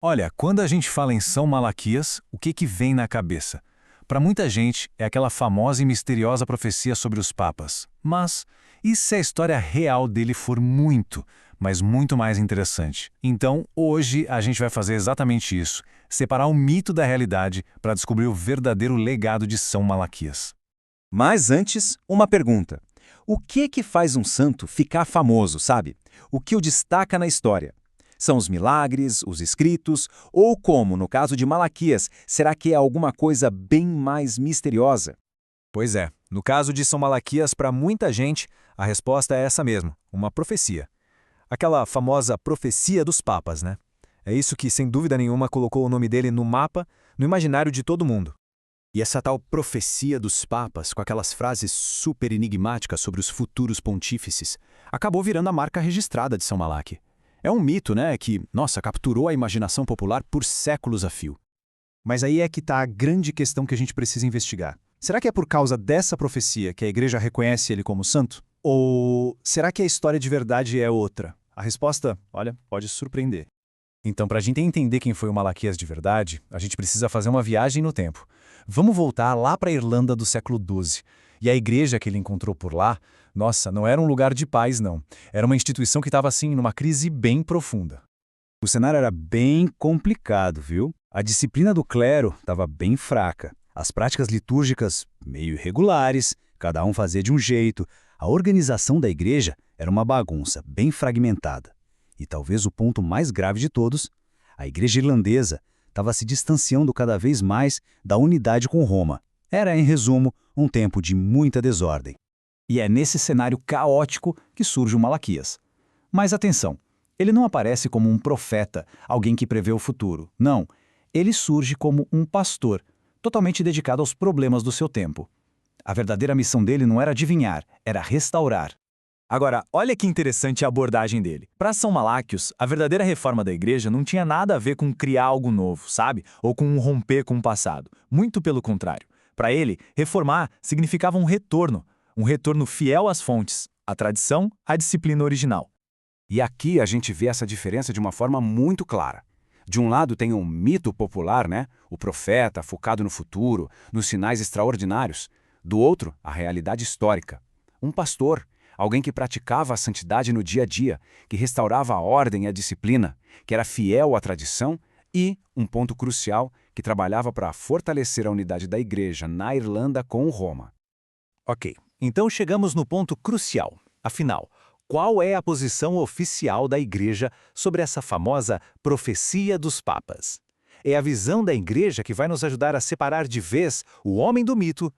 Olha, quando a gente fala em São Malaquias, o que vem na cabeça? Para muita gente, é aquela famosa e misteriosa profecia sobre os papas. Mas, e se a história real dele for muito, mas muito mais interessante? Então, hoje a gente vai fazer exatamente isso, separar o mito da realidade para descobrir o verdadeiro legado de São Malaquias. Mas antes, uma pergunta. O que faz um santo ficar famoso, sabe? O que o destaca na história? São os milagres, os escritos, ou como, no caso de Malaquias, será que é alguma coisa bem mais misteriosa? Pois é, no caso de São Malaquias, para muita gente, a resposta é essa mesmo, uma profecia. Aquela famosa profecia dos papas, né? É isso que, sem dúvida nenhuma, colocou o nome dele no mapa, no imaginário de todo mundo. E essa tal profecia dos papas, com aquelas frases super enigmáticas sobre os futuros pontífices, acabou virando a marca registrada de São Malaque. É um mito, né, que, nossa, capturou a imaginação popular por séculos a fio. Mas aí é que está a grande questão que a gente precisa investigar. Será que é por causa dessa profecia que a igreja reconhece ele como santo? Ou será que a história de verdade é outra? A resposta, olha, pode surpreender. Então, para a gente entender quem foi o Malaquias de verdade, a gente precisa fazer uma viagem no tempo. Vamos voltar lá para a Irlanda do século XII. E a igreja que ele encontrou por lá, nossa, não era um lugar de paz, não. Era uma instituição que estava, assim, numa crise bem profunda. O cenário era bem complicado, viu? A disciplina do clero estava bem fraca. As práticas litúrgicas meio irregulares, cada um fazia de um jeito. A organização da igreja era uma bagunça, bem fragmentada. E talvez o ponto mais grave de todos, a igreja irlandesa estava se distanciando cada vez mais da unidade com Roma. Era, em resumo, um tempo de muita desordem. E é nesse cenário caótico que surge o Malaquias. Mas atenção, ele não aparece como um profeta, alguém que prevê o futuro. Não, ele surge como um pastor, totalmente dedicado aos problemas do seu tempo. A verdadeira missão dele não era adivinhar, era restaurar. Agora, olha que interessante a abordagem dele. Para São Malaquias, a verdadeira reforma da igreja não tinha nada a ver com criar algo novo, sabe? Ou com um romper com o passado. Muito pelo contrário. Para ele, reformar significava um retorno fiel às fontes, à tradição, à disciplina original. E aqui a gente vê essa diferença de uma forma muito clara. De um lado tem um mito popular, né? O profeta focado no futuro, nos sinais extraordinários. Do outro, a realidade histórica. Um pastor, alguém que praticava a santidade no dia a dia, que restaurava a ordem e a disciplina, que era fiel à tradição e, um ponto crucial, que trabalhava para fortalecer a unidade da igreja na Irlanda com Roma. Ok, então chegamos no ponto crucial. Afinal, qual é a posição oficial da igreja sobre essa famosa profecia dos papas? É a visão da igreja que vai nos ajudar a separar de vez o homem do mito.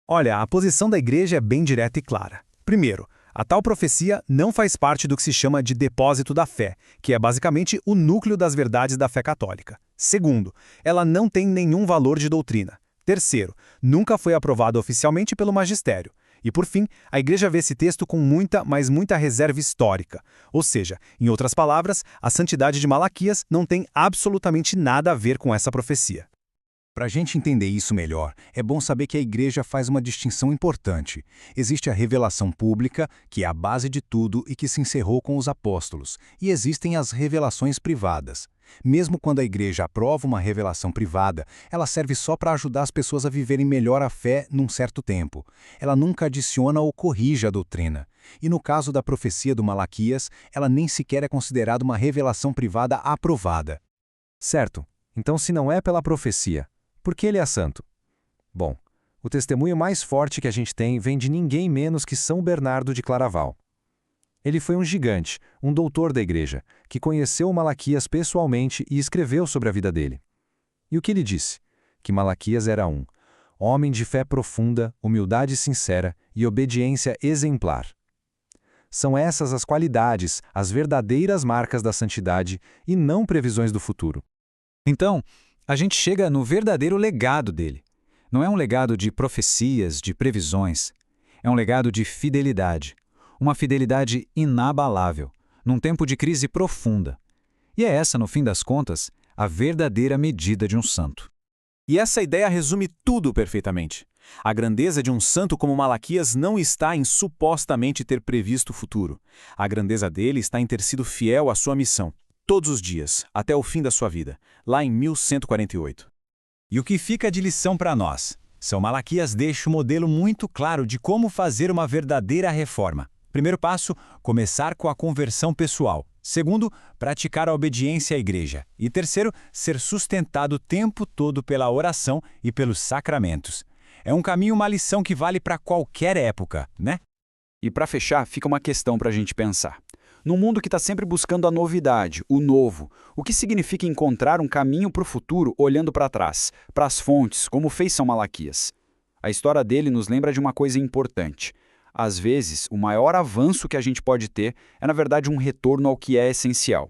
Olha, a posição da igreja é bem direta e clara. Primeiro, a tal profecia não faz parte do que se chama de depósito da fé, que é basicamente o núcleo das verdades da fé católica. Segundo, ela não tem nenhum valor de doutrina. Terceiro, nunca foi aprovada oficialmente pelo magistério. E por fim, a igreja vê esse texto com muita, mas muita reserva histórica. Ou seja, em outras palavras, a santidade de Malaquias não tem absolutamente nada a ver com essa profecia. Para a gente entender isso melhor, é bom saber que a igreja faz uma distinção importante. Existe a revelação pública, que é a base de tudo e que se encerrou com os apóstolos, e existem as revelações privadas. Mesmo quando a igreja aprova uma revelação privada, ela serve só para ajudar as pessoas a viverem melhor a fé num certo tempo. Ela nunca adiciona ou corrige a doutrina. E no caso da profecia do Malaquias, ela nem sequer é considerada uma revelação privada aprovada. Certo, então se não é pela profecia, por que ele é santo? Bom, o testemunho mais forte que a gente tem vem de ninguém menos que São Bernardo de Claraval. Ele foi um gigante, um doutor da igreja, que conheceu Malaquias pessoalmente e escreveu sobre a vida dele. E o que ele disse? Que Malaquias era um homem de fé profunda, humildade sincera e obediência exemplar. São essas as qualidades, as verdadeiras marcas da santidade e não previsões do futuro. Então, a gente chega no verdadeiro legado dele. Não é um legado de profecias, de previsões. É um legado de fidelidade. Uma fidelidade inabalável, num tempo de crise profunda. E é essa, no fim das contas, a verdadeira medida de um santo. E essa ideia resume tudo perfeitamente. A grandeza de um santo como Malaquias não está em supostamente ter previsto o futuro. A grandeza dele está em ter sido fiel à sua missão. todos os dias, até o fim da sua vida, lá em 1148. E o que fica de lição para nós? São Malaquias deixa um modelo muito claro de como fazer uma verdadeira reforma. Primeiro passo, começar com a conversão pessoal. Segundo, praticar a obediência à igreja. E terceiro, ser sustentado o tempo todo pela oração e pelos sacramentos. É um caminho, uma lição que vale para qualquer época, né? E para fechar, fica uma questão para a gente pensar. Num mundo que está sempre buscando a novidade, o novo, o que significa encontrar um caminho para o futuro olhando para trás, para as fontes, como fez São Malaquias? A história dele nos lembra de uma coisa importante. Às vezes, o maior avanço que a gente pode ter é, na verdade, um retorno ao que é essencial.